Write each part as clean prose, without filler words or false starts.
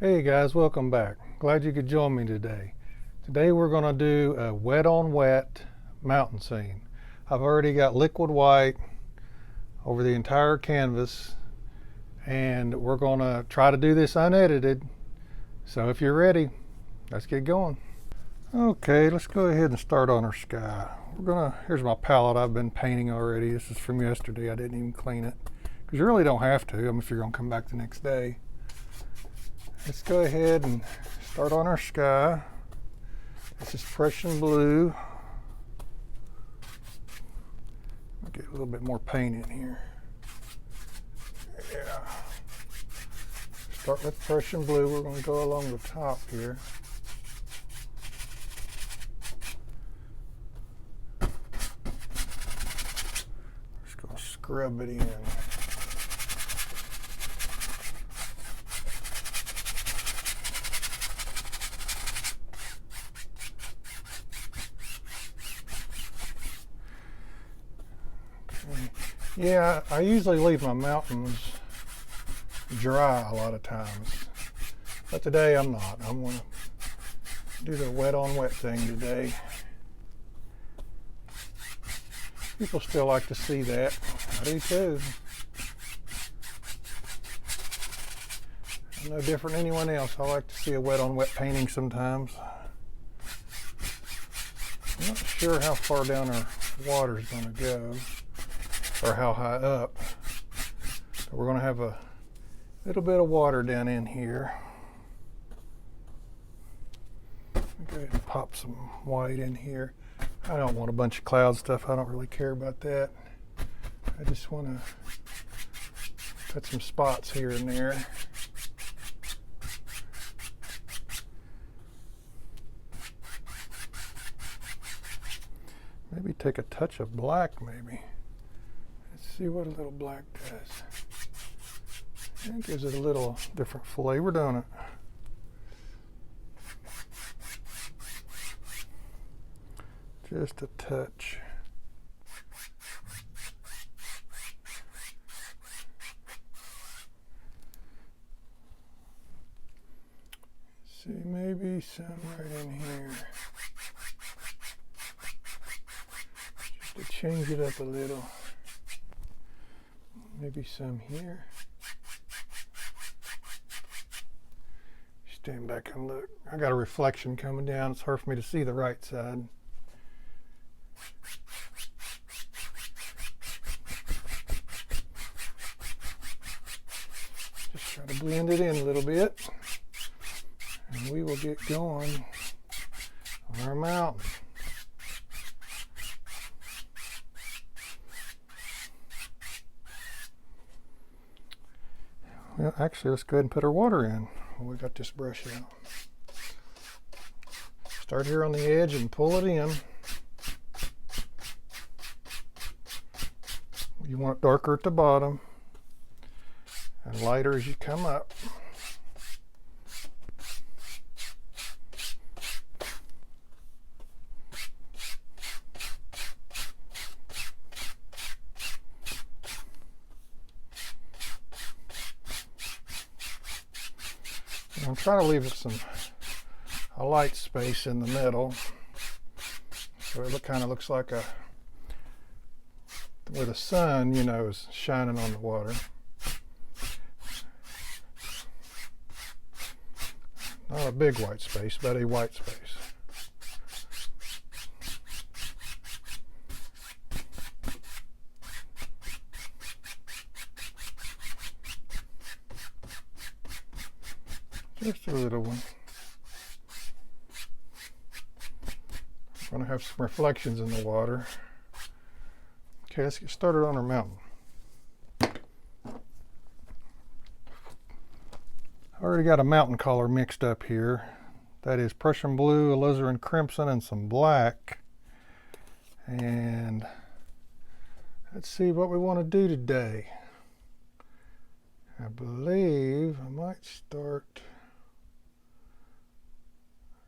Hey guys, welcome back. Glad you could join me today. Today we're going to do a wet on wet mountain scene. I've already got liquid white over the entire canvas and we're going to try to do this unedited. So if you're ready, let's get going. Okay, let's go ahead and start on our sky. Here's my palette I've been painting already. This is from yesterday. I didn't even clean it because you really don't have to. If you're going to come back the next day. Let's go ahead and start on our sky. This is Prussian blue. I'll get a little bit more paint in here. Yeah. Start with Prussian blue. We're going to go along the top here. Just going to scrub it in. Yeah, I usually leave my mountains dry a lot of times, but today I'm not. I'm going to do the wet on wet thing today. People still like to see that. I do too. I'm no different than anyone else. I like to see a wet on wet painting sometimes. I'm not sure how far down our water is going to go, or how high up. So we're going to have a little bit of water down in here. Go ahead and pop some white in here. I don't want a bunch of cloud stuff. I don't really care about that. I just want to put some spots here and there. Maybe take a touch of black, maybe. See what a little black does. It gives it a little different flavor, don't it? Just a touch. See, maybe some right in here. Just to change it up a little. Maybe some here. Stand back and look. I got a reflection coming down. It's hard for me to see the right side. Just try to blend it in a little bit. And we will get going on our mountain. Well, actually, let's go ahead and put our water in. We got this brush out. Start here on the edge and pull it in. You want it darker at the bottom and lighter as you come up. I'm trying to leave it a light space in the middle, so it kind of looks like where the sun, is shining on the water. Not a big white space, but a white space. Just a little one. I'm going to have some reflections in the water. Okay, let's get started on our mountain. I already got a mountain color mixed up here. That is Prussian blue, alizarin crimson, and some black. And let's see what we want to do today. I believe I might start.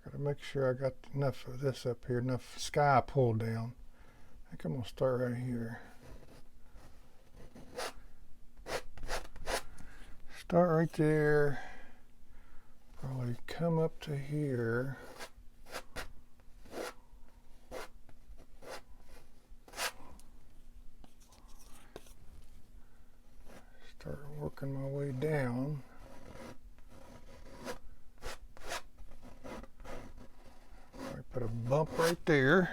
Gotta make sure I got enough of this up here, enough sky pulled down. I think I'm gonna start right here. Start right there. come up to here. Start working my way down. I put a bump right there.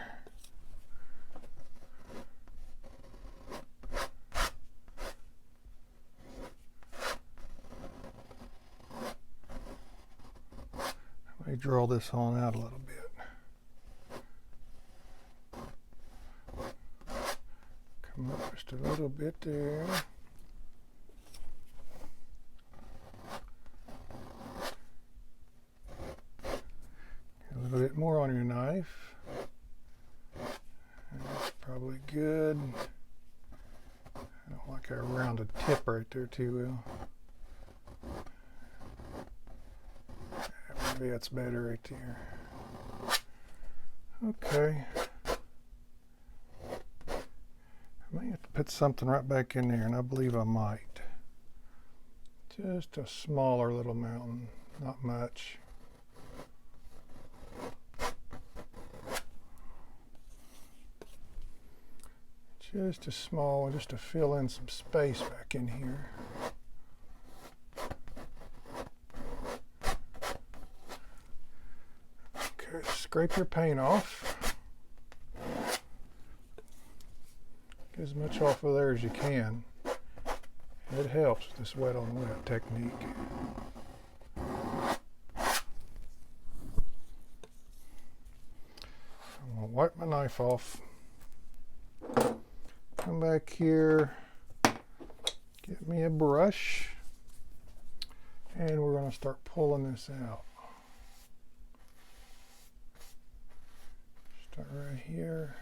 Let me draw this on out a little bit. Come up just a little bit there. A little bit more on your knife. That's probably good. I don't like a rounded tip right there too well. Maybe that's better right there. Okay. I may have to put something right back in there, and I believe I might. Just a smaller little mountain, not much. Just a small one, just to fill in some space back in here. Okay, scrape your paint off. Get as much off of there as you can. It helps with this wet on wet technique. I'm going to wipe my knife off. Come back here, get me a brush, and we're going to start pulling this out. Start right here.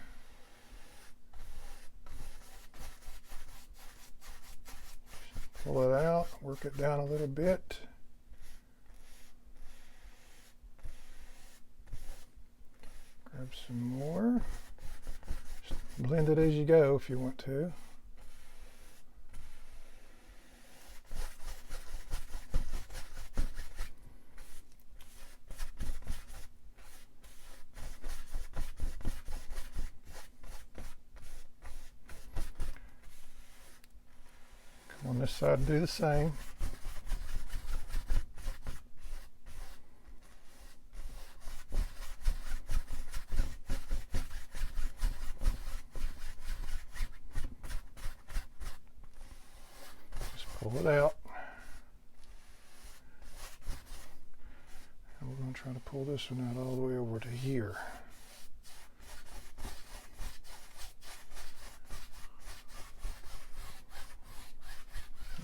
Just pull it out, work it down a little bit. Grab some more. Blend it as you go if you want to. Come on this side and do the same. Pull it out. And we're going to try to pull this one out all the way over to here.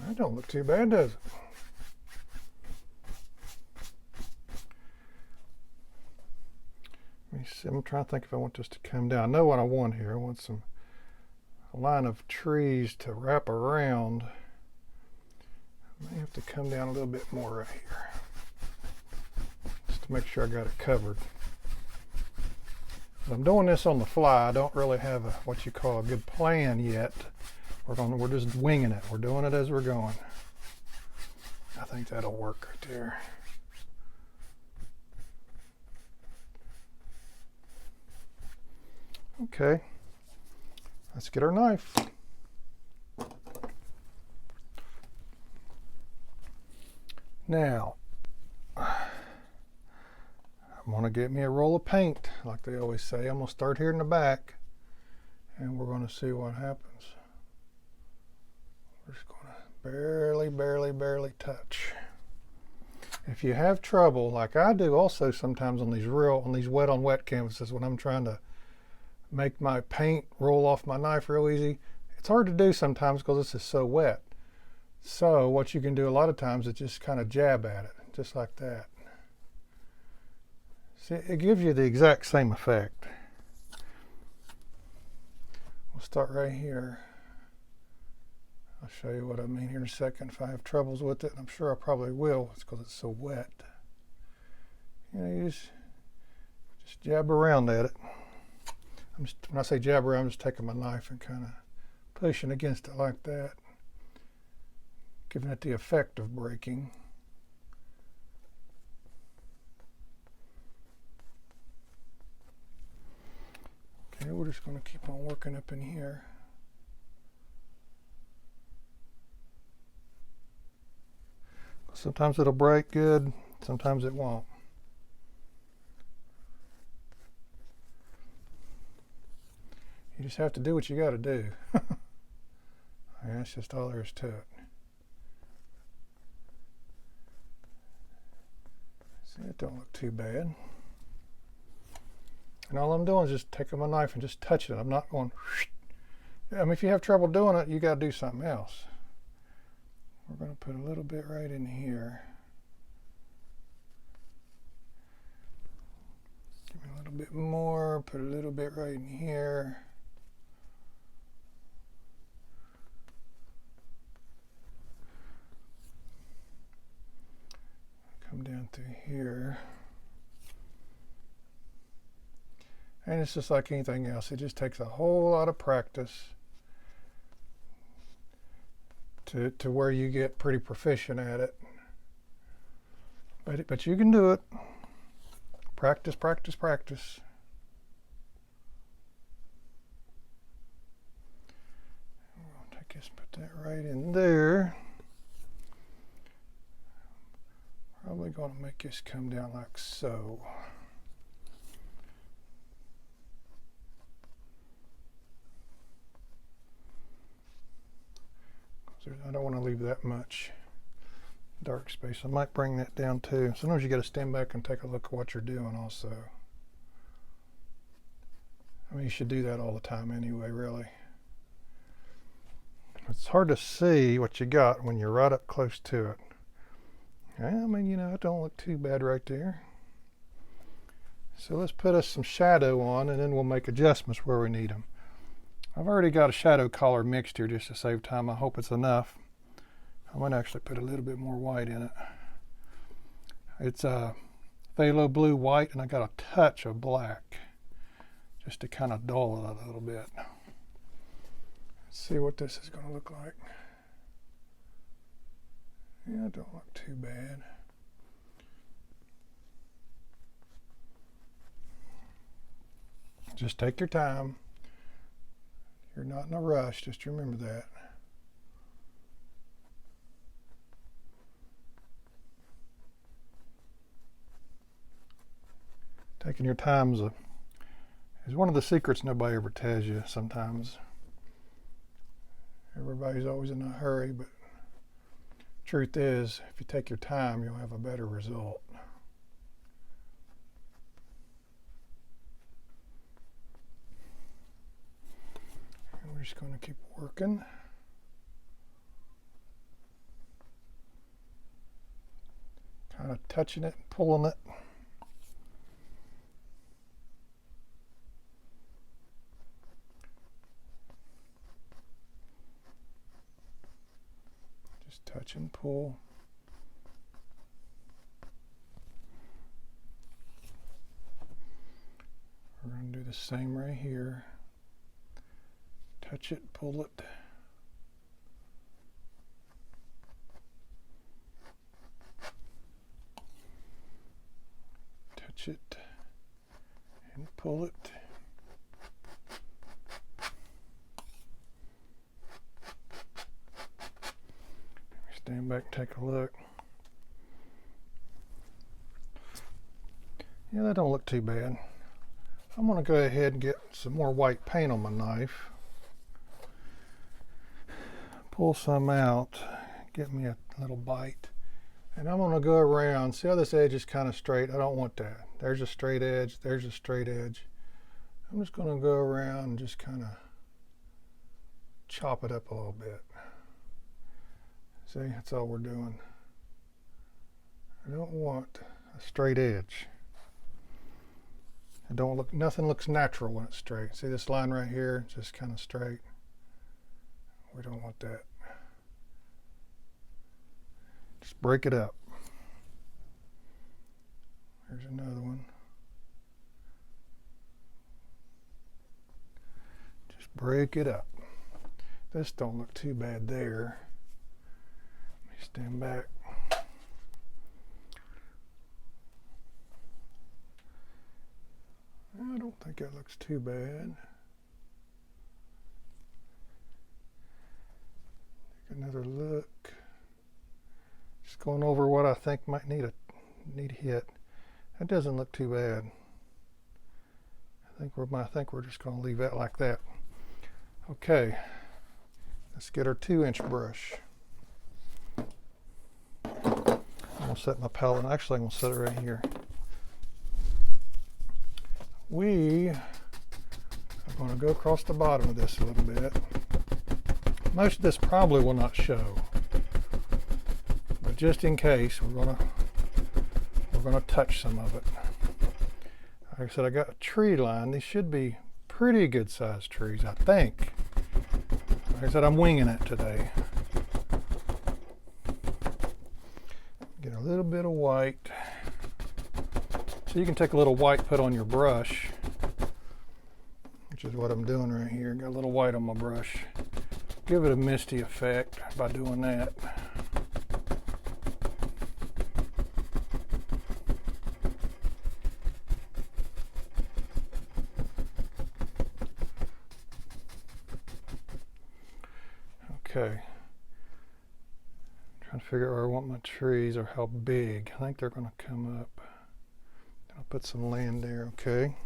That don't look too bad, does it? Let me see. I'm trying to think if I want this to come down. I know what I want here. I want a line of trees to wrap around. I may have to come down a little bit more right here, just to make sure I got it covered. But I'm doing this on the fly. I don't really have what you call a good plan yet. We're just winging it. We're doing it as we're going. I think that'll work right there. Okay, let's get our knife. Now, I'm going to get me a roll of paint, like they always say. I'm going to start here in the back, and we're going to see what happens. We're just going to barely touch. If you have trouble, like I do also sometimes on these wet on wet canvases, when I'm trying to make my paint roll off my knife real easy, it's hard to do sometimes because this is so wet. So what you can do a lot of times is just kind of jab at it, just like that. See, it gives you the exact same effect. We'll start right here. I'll show you what I mean here in a second if I have troubles with it. I'm sure I probably will. It's because it's so wet. You know, you just jab around at it. When I say jab around, I'm just taking my knife and kind of pushing against it like that, giving it the effect of breaking. we're just going to keep on working up in here. Sometimes it'll break good, sometimes it won't. You just have to do what you got to do. Yeah, that's just all there is to it. See, it don't look too bad. And all I'm doing is just taking my knife and just touching it. I'm not going, I mean, if you have trouble doing it, you got to do something else. We're going to put a little bit right in here. Give me a little bit more, put a little bit right in here. Come down through here. And it's just like anything else. It just takes a whole lot of practice to where you get pretty proficient at it. But you can do it. Practice, practice, practice. I'll take this, put that right in there. Probably going to make this come down like so. I don't want to leave that much dark space. I might bring that down too. Sometimes you got to stand back and take a look at what you're doing also. I mean, you should do that all the time anyway, really. It's hard to see what you got when you're right up close to it. I mean, you know, it don't look too bad right there. So let's put us some shadow on, and then we'll make adjustments where we need them. I've already got a shadow color mixed here just to save time. I hope it's enough. I might actually put a little bit more white in it. It's a phthalo blue white, and I got a touch of black just to kind of dull it a little bit. Let's see what this is going to look like. Yeah, it don't look too bad. Just take your time. You're not in a rush, just remember that. Taking your time is one of the secrets nobody ever tells you sometimes. Everybody's always in a hurry, but truth is, if you take your time, you'll have a better result. And we're just going to keep working. Kind of touching it and pulling it. Just touch and pull. We're going to do the same right here. Touch it, pull it. Touch it and pull it. Stand back, take a look. Yeah, that don't look too bad. I'm going to go ahead and get some more white paint on my knife. Pull some out, get me a little bite. And I'm going to go around. See how this edge is kind of straight? I don't want that. There's a straight edge, there's a straight edge. I'm just going to go around and just kind of chop it up a little bit. See, that's all we're doing. I don't want a straight edge. It don't look, nothing looks natural when it's straight. See this line right here, it's just kind of straight. We don't want that. Just break it up. Here's another one. Just break it up. This don't look too bad there. Let me stand back. I don't think that looks too bad. another look. Just going over what I think might need hit. That doesn't look too bad. I think we're just going to leave that like that. Okay, let's get our 2-inch brush. I'm going to set my palette. Actually, I'm going to set it right here. We are going to go across the bottom of this a little bit. Most of this probably will not show, but just in case, we're going to touch some of it. Like I said, I got a tree line. These should be pretty good sized trees, I think. Like I said, I'm winging it today. Get a little bit of white. So you can take a little white, put on your brush, which is what I'm doing right here. Got a little white on my brush. Give it a misty effect by doing that. Okay, trying to figure out where I want my trees or how big. I think they're going to come up. I'll put some land there, okay.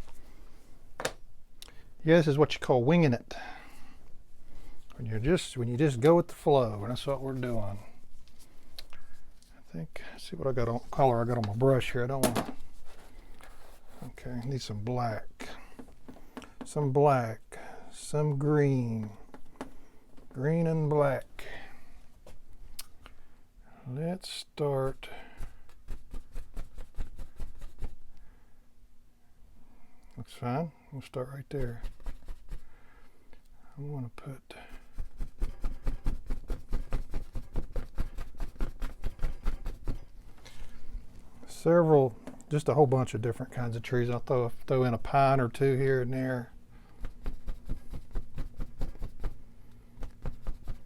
Yeah, this is what you call winging it. When you just go with the flow, and that's what we're doing. I think, let's see what I got on, color I got on my brush here. I don't want to, okay, I need some black. Some black, some green. Green and black. Let's start. Looks fine. We'll start right there. I want to put several, just a whole bunch of different kinds of trees. I'll throw in a pine or two here and there.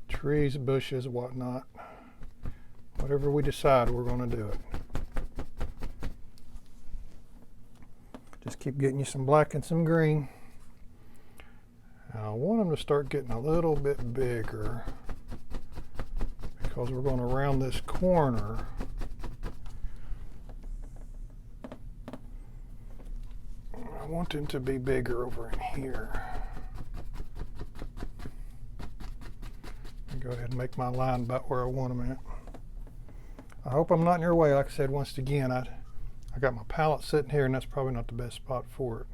Trees, bushes, whatnot. Whatever we decide, we're going to do it. Just keep getting you some black and some green. Now, I want them to start getting a little bit bigger because we're going to round this corner. I want them to be bigger over in here. Go ahead and make my line about where I want them at. I hope I'm not in your way. Like I said, once again, I got my palette sitting here, and that's probably not the best spot for it.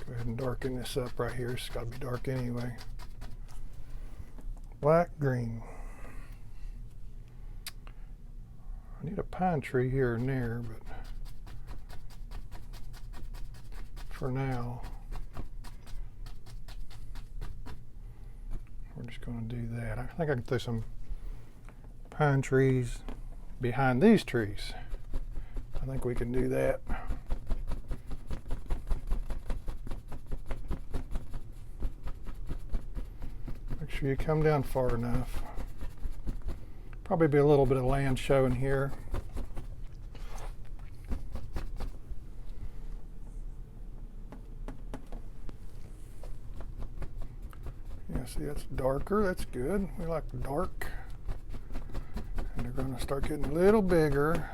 Go ahead and darken this up right here. It's got to be dark anyway. Black, green. I need a pine tree here and there, but for now, we're just going to do that. I think I can throw some pine trees behind these trees. I think we can do that. Make sure you come down far enough. Probably be a little bit of land showing here. See, that's darker. That's good. We like dark. And they're going to start getting a little bigger.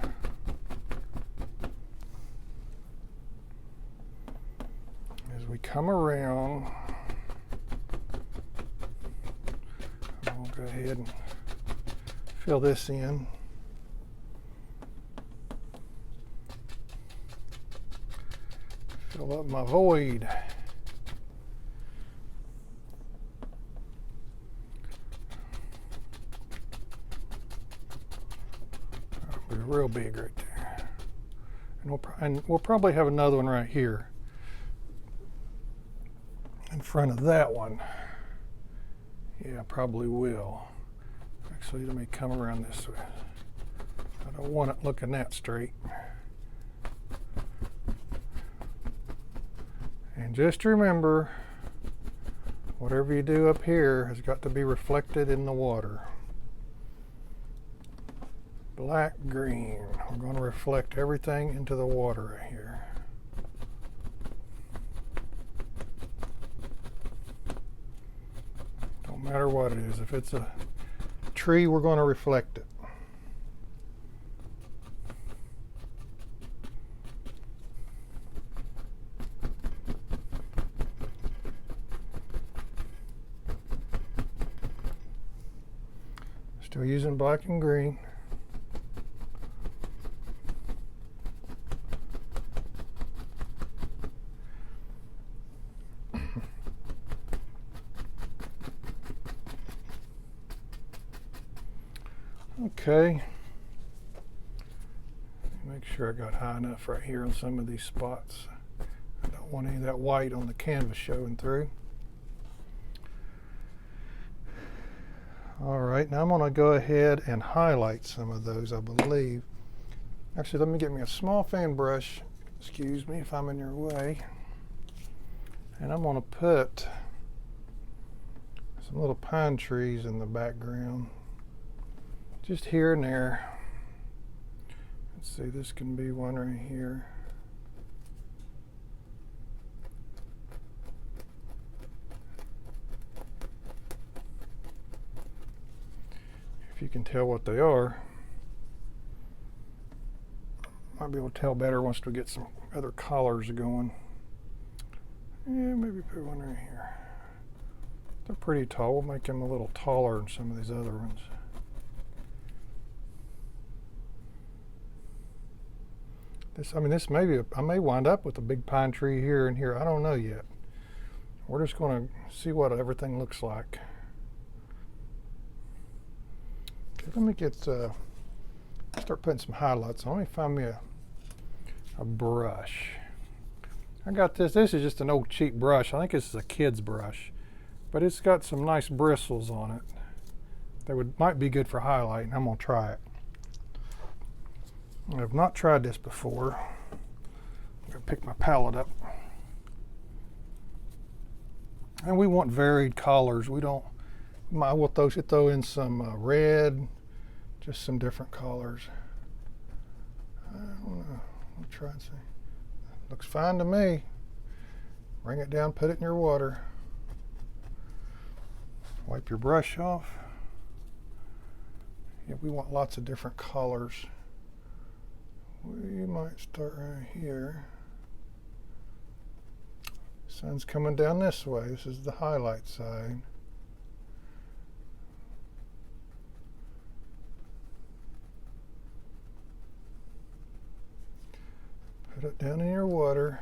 As we come around, I'll go ahead and fill this in. Fill up my void. Real big right there, and we'll probably have another one right here in front of that one. Yeah, probably will. Actually, let me come around this way. I don't want it looking that straight. And just remember, whatever you do up here has got to be reflected in the water. Black, green. We're going to reflect everything into the water right here. matter what it is. If it's a tree, we're going to reflect it. Still using black and green. Okay. Make sure I got high enough right here on some of these spots. I don't want any of that white on the canvas showing through. All right, now I'm going to go ahead and highlight some of those, I believe. Actually, let me get me a small fan brush. Excuse me if I'm in your way. And I'm going to put some little pine trees in the background, just here and there. Let's see, this can be one right here. If you can tell what they are. Might be able to tell better once we get some other colors going. Yeah, maybe put one right here. They're pretty tall. We'll make them a little taller than some of these other ones. This may be, I may wind up with a big pine tree here and here. I don't know yet. We're just going to see what everything looks like. Okay, let me get, start putting some highlights on. Let me find me a brush. I got this. This is just an old cheap brush. I think this is a kid's brush, but it's got some nice bristles on it. That might be good for highlighting. I'm going to try it. I've not tried this before. I'm going to pick my palette up. And we want varied colors. We don't, we'll throw in some red, just some different colors. I don't know. I'll try and see. Looks fine to me. Bring it down, put it in your water. Wipe your brush off. Yeah, we want lots of different colors. We might start right here. Sun's coming down this way. This is the highlight side. Put it down in your water.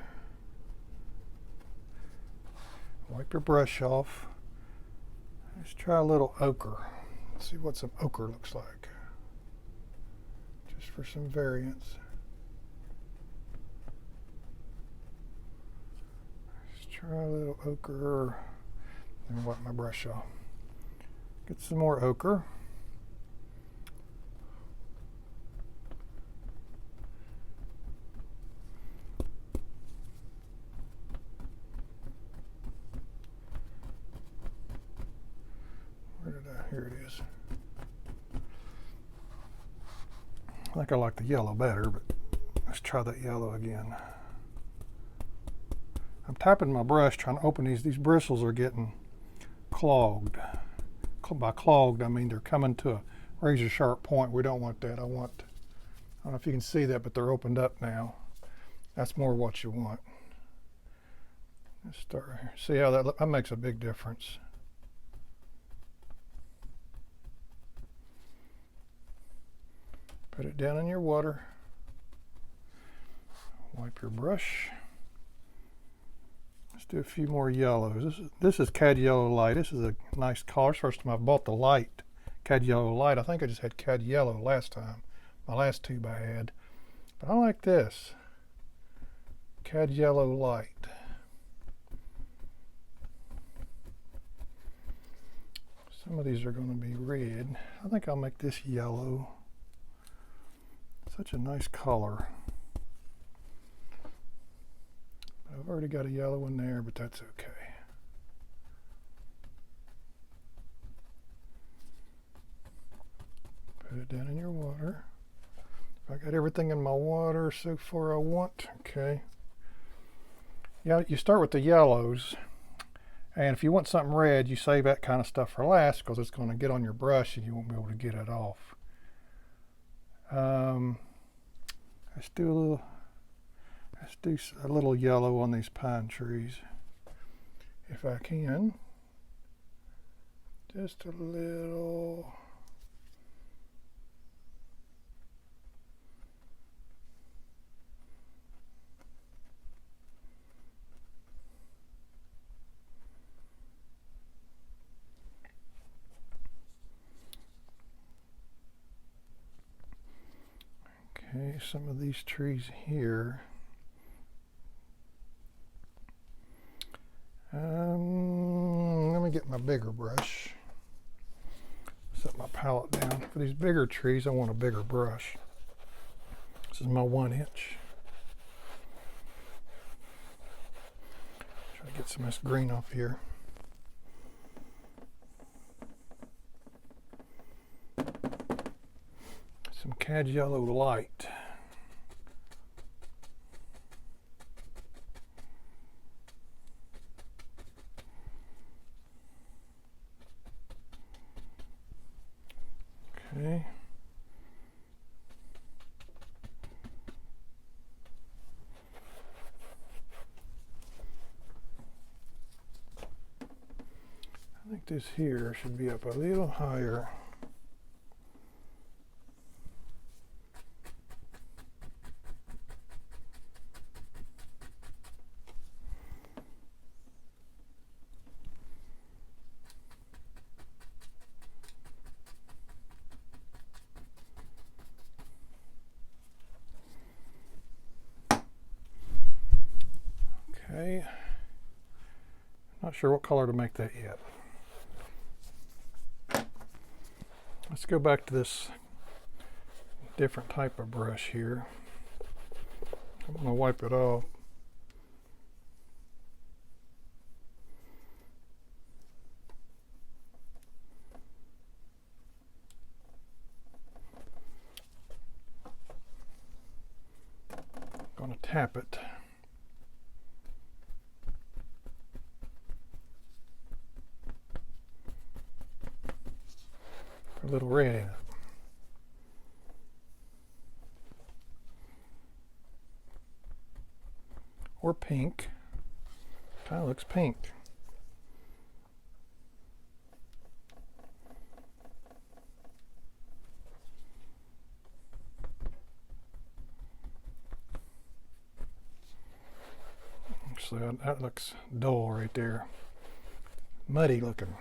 Wipe your brush off. Let's try a little ochre. Let's see what some ochre looks like. Just for some variance. Try a little ochre, and wipe my brush off. Get some more ochre. Here it is. I think I like the yellow better, but let's try that yellow again. I'm tapping my brush trying to open these. These bristles are getting clogged. By clogged, I mean they're coming to a razor sharp point. We don't want that. I don't know if you can see that, but they're opened up now. That's more what you want. Let's start right here. See how that makes a big difference. Put it down in your water. Wipe your brush. Let's do a few more yellows. This is cad yellow light. This is a nice color. First time I bought the light, cad yellow light. I think I just had cad yellow last time. My last tube I had. But I like this. Cad yellow light. Some of these are going to be red. I think I'll make this yellow. Such a nice color. I've already got a yellow in there, but that's okay. Put it down in your water. I got everything in my water so far I want. Okay. Yeah, you start with the yellows, And if you want something red, you save that kind of stuff for last because it's going to get on your brush and you won't be able to get it off. Let's do a little yellow on these pine trees, if I can. Just a little. Okay, some of these trees here. Let me get my bigger brush. Set my palette down. For these bigger trees, I want a bigger brush. This is my 1-inch. Try to get some of this green off here. Some cad yellow light. Okay. I think this here should be up a little higher. Okay, not sure what color to make that yet. Let's go back to this different type of brush here. I'm going to wipe it off. I'm going to tap it. A little red in it. Or pink. Kind of looks pink. So that looks dull right there. Muddy looking.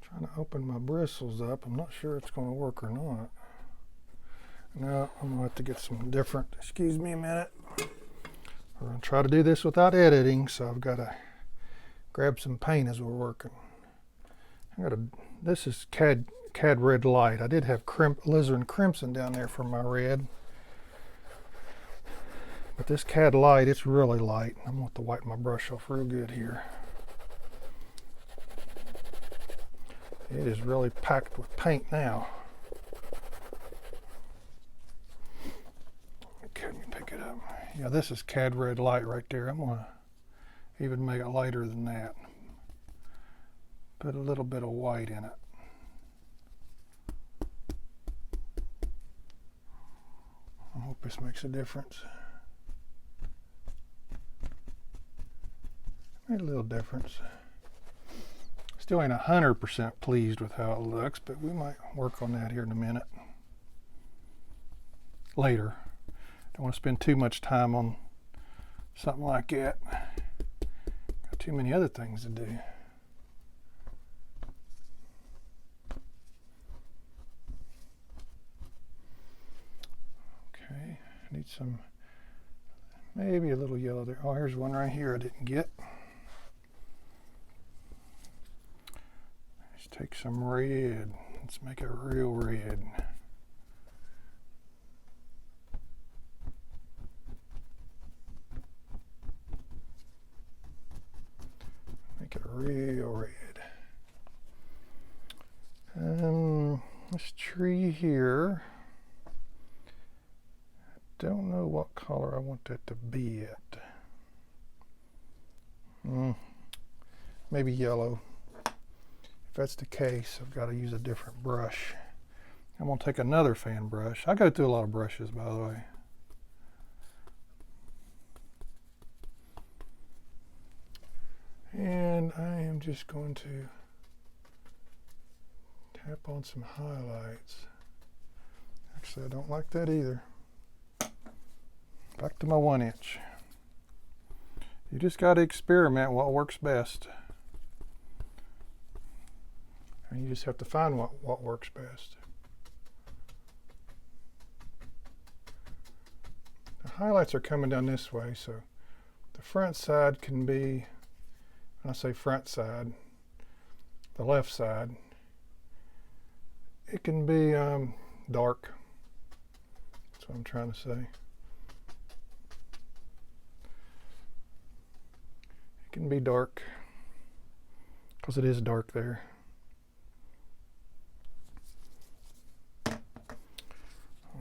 Trying to open my bristles up. I'm not sure it's going to work or not. Now I'm going to have to get some different, excuse me a minute. We're going to try to do this without editing, so I've got to grab some paint as we're working. This is cad red light. I did have alizarin crimson down there for my red. But this cad light, it's really light. I'm going to have to wipe my brush off real good here. It is really packed with paint now. Okay, let me pick it up. Yeah, this is cad red light right there. I'm going to even make it lighter than that. Put a little bit of white in it. I hope this makes a difference. Made a little difference. Still ain't 100% pleased with how it looks, but we might work on that here in a minute. Later. Don't want to spend too much time on something like that. Got too many other things to do. Okay, I need some, maybe a little yellow there. Oh, here's one right here I didn't get. Let's take some red. Let's make it real red. real red. This tree here, I don't know what color I want that to be yet. Maybe yellow. If that's the case, I've got to use a different brush. I'm going to take another fan brush. I go through a lot of brushes, by the way. And I am just going to tap on some highlights. Actually, I don't like that either. Back to my 1-inch. You just got to experiment what works best. And you just have to find what works best. The highlights are coming down this way, so the front side can be, when I say front side, the left side, it can be dark. That's what I'm trying to say. It can be dark, because it is dark there.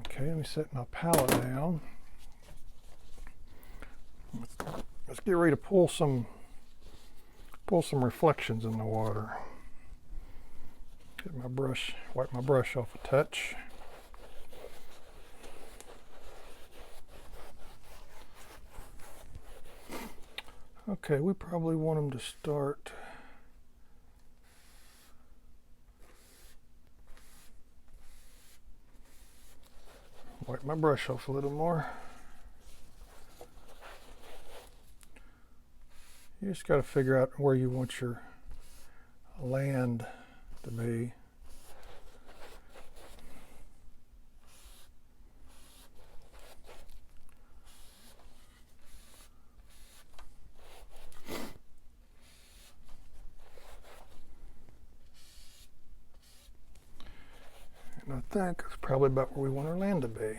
Okay, let me set my palette down. Let's get ready to pull some reflections in the water. Get my brush, wipe my brush off a touch. Okay, we probably want them to start wipe my brush off a little more. You just got to figure out where you want your land to be. And I think that's probably about where we want our land to be.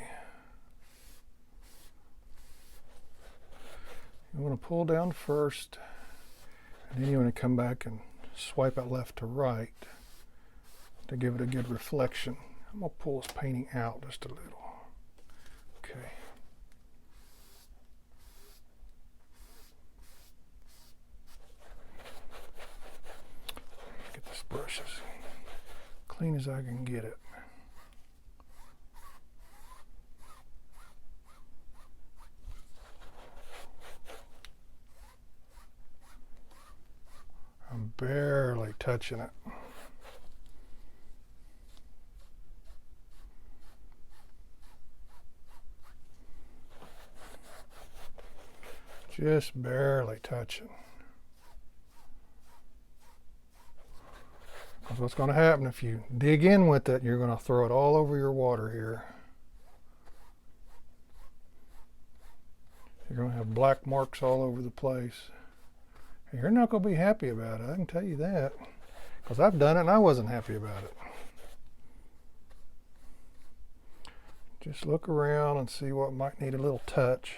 You want to pull down first, and then you want to come back and swipe it left to right to give it a good reflection. I'm going to pull this painting out just a little. Okay. Get this brush as clean as I can get it. I'm barely touching it. Just barely touching. Because what's going to happen if you dig in with it, you're going to throw it all over your water here. You're going to have black marks all over the place. You're not going to be happy about it, I can tell you that. Because I've done it and I wasn't happy about it. Just look around and see what might need a little touch.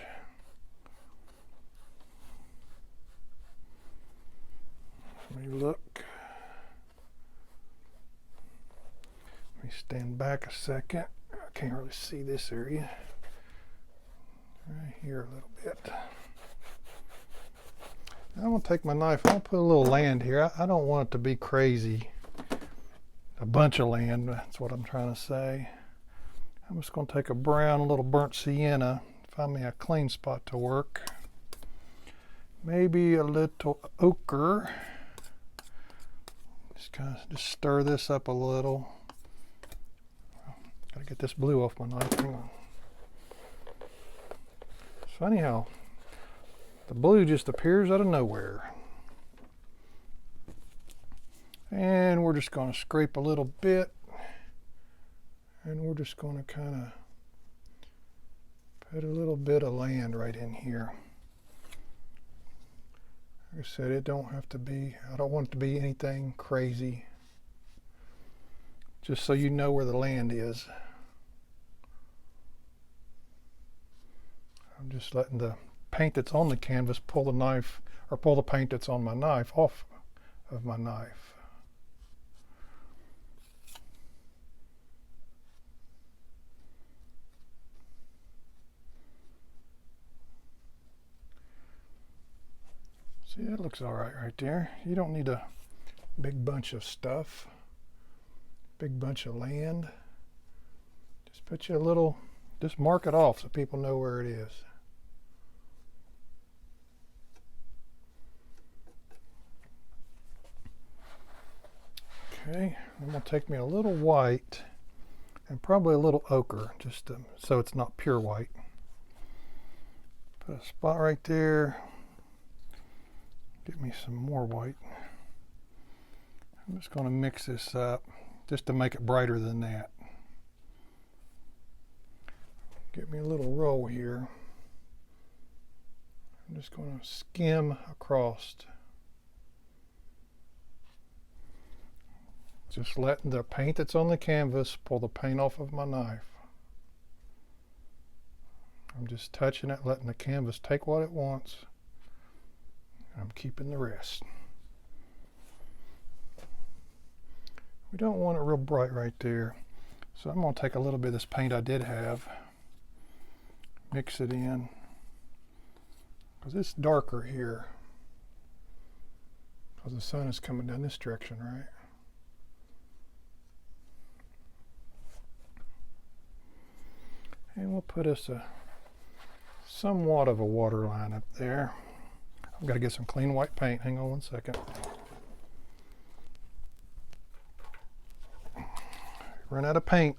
Let me look. Let me stand back a second. I can't really see this area. Right here a little bit. I'm going to take my knife, I'm going to put a little land here. I don't want it to be crazy. A bunch of land, that's what I'm trying to say. I'm just going to take a brown, a little burnt sienna, find me a clean spot to work. Maybe a little ochre. Just stir this up a little. Gotta get this blue off my knife, hang on. So anyhow, the blue just appears out of nowhere. And we're just going to scrape a little bit. And we're just going to kind of put a little bit of land right in here. Like I said, it don't have to be, I don't want it to be anything crazy. Just so you know where the land is. I'm just letting the paint that's on the canvas pull the knife, or pull the paint that's on my knife off of my knife. See, that looks all right there. You don't need a big bunch of stuff, big bunch of land. Just put you a little, just mark it off so people know where it is. Okay, I'm going to take me a little white and probably a little ochre, just so it's not pure white. Put a spot right there. Get me some more white. I'm just going to mix this up just to make it brighter than that. Get me a little roll here. I'm just going to skim across. Just letting the paint that's on the canvas pull the paint off of my knife. I'm just touching it, letting the canvas take what it wants. I'm keeping the rest. We don't want it real bright right there. So I'm going to take a little bit of this paint I did have, mix it in, because it's darker here, because the sun is coming down this direction, right? And we'll put us somewhat of a water line up there. I've got to get some clean white paint. Hang on one second. Run out of paint.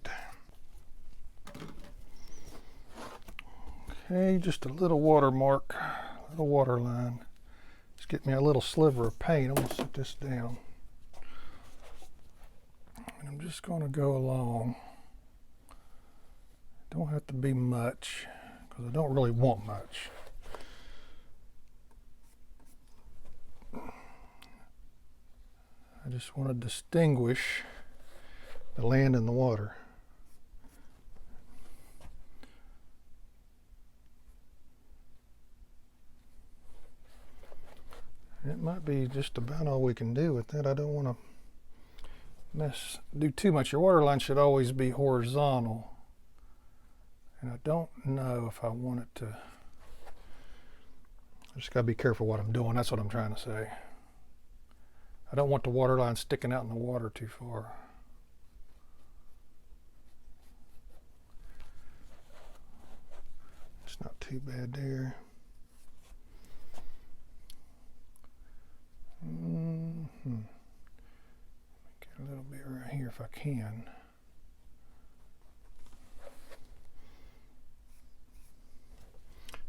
Okay, just a little watermark, a little water line. Just get me a little sliver of paint. I'm going to set this down. And I'm just going to go along. Don't have to be much, because I don't really want much. I just want to distinguish the land and the water. It might be just about all we can do with that. I don't want to do too much. Your water line should always be horizontal. And I don't know if I want it to. I just got to be careful what I'm doing. That's what I'm trying to say. I don't want the water line sticking out in the water too far. It's not too bad there. Get a little bit right here if I can.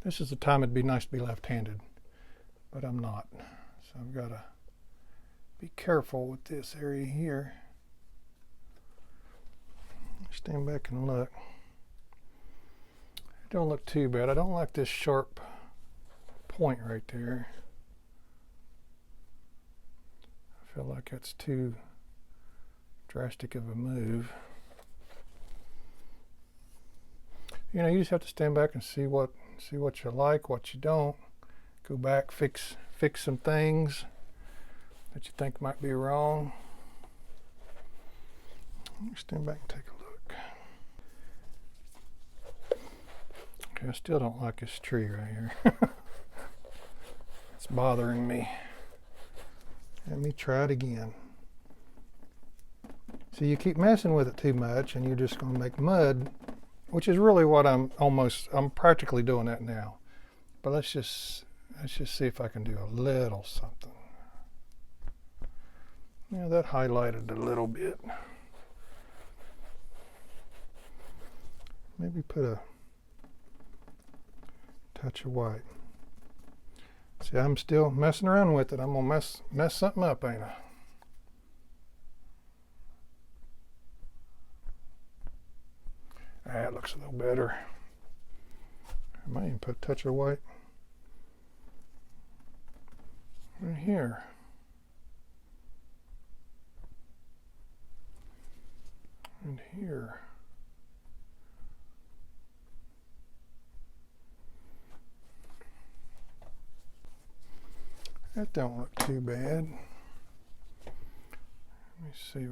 This is the time it'd be nice to be left-handed, but I'm not. So I've got to be careful with this area here. Stand back and look. It don't look too bad. I don't like this sharp point right there. I feel like that's too drastic of a move. You know, you just have to stand back and see what you like, what you don't. Go back, fix some things that you think might be wrong. Stand back and take a look. Okay, I still don't like this tree right here. It's bothering me. Let me try it again. So you keep messing with it too much and you're just going to make mud, which is really what I'm practically doing that now. But let's just see if I can do a little something. Yeah, that highlighted a little bit. Maybe put a touch of white. See, I'm still messing around with it. I'm gonna mess something up, ain't I? That looks a little better. I might even put a touch of white right here. And here. That don't look too bad. me see.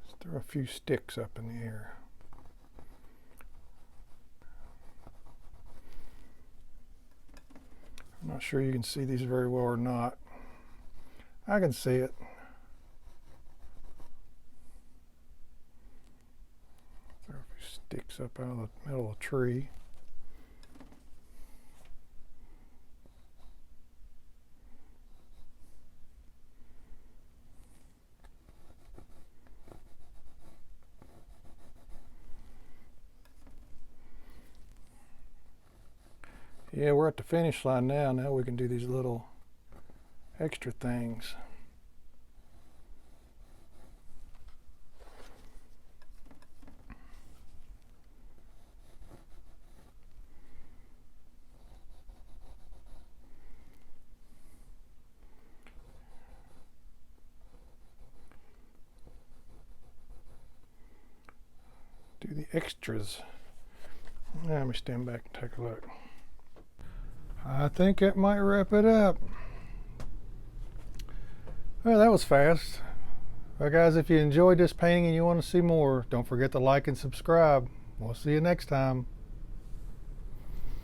Let's throw a few sticks up in the air. I'm not sure you can see these very well or not. I can see it. Throw a few sticks up out of the middle of the tree. Yeah, we're at the finish line now. Now we can do these little extra things. Do the extras. Now let me stand back and take a look. I think that might wrap it up. Well, that was fast. Well, guys, if you enjoyed this painting and you want to see more, don't forget to like and subscribe. We'll see you next time.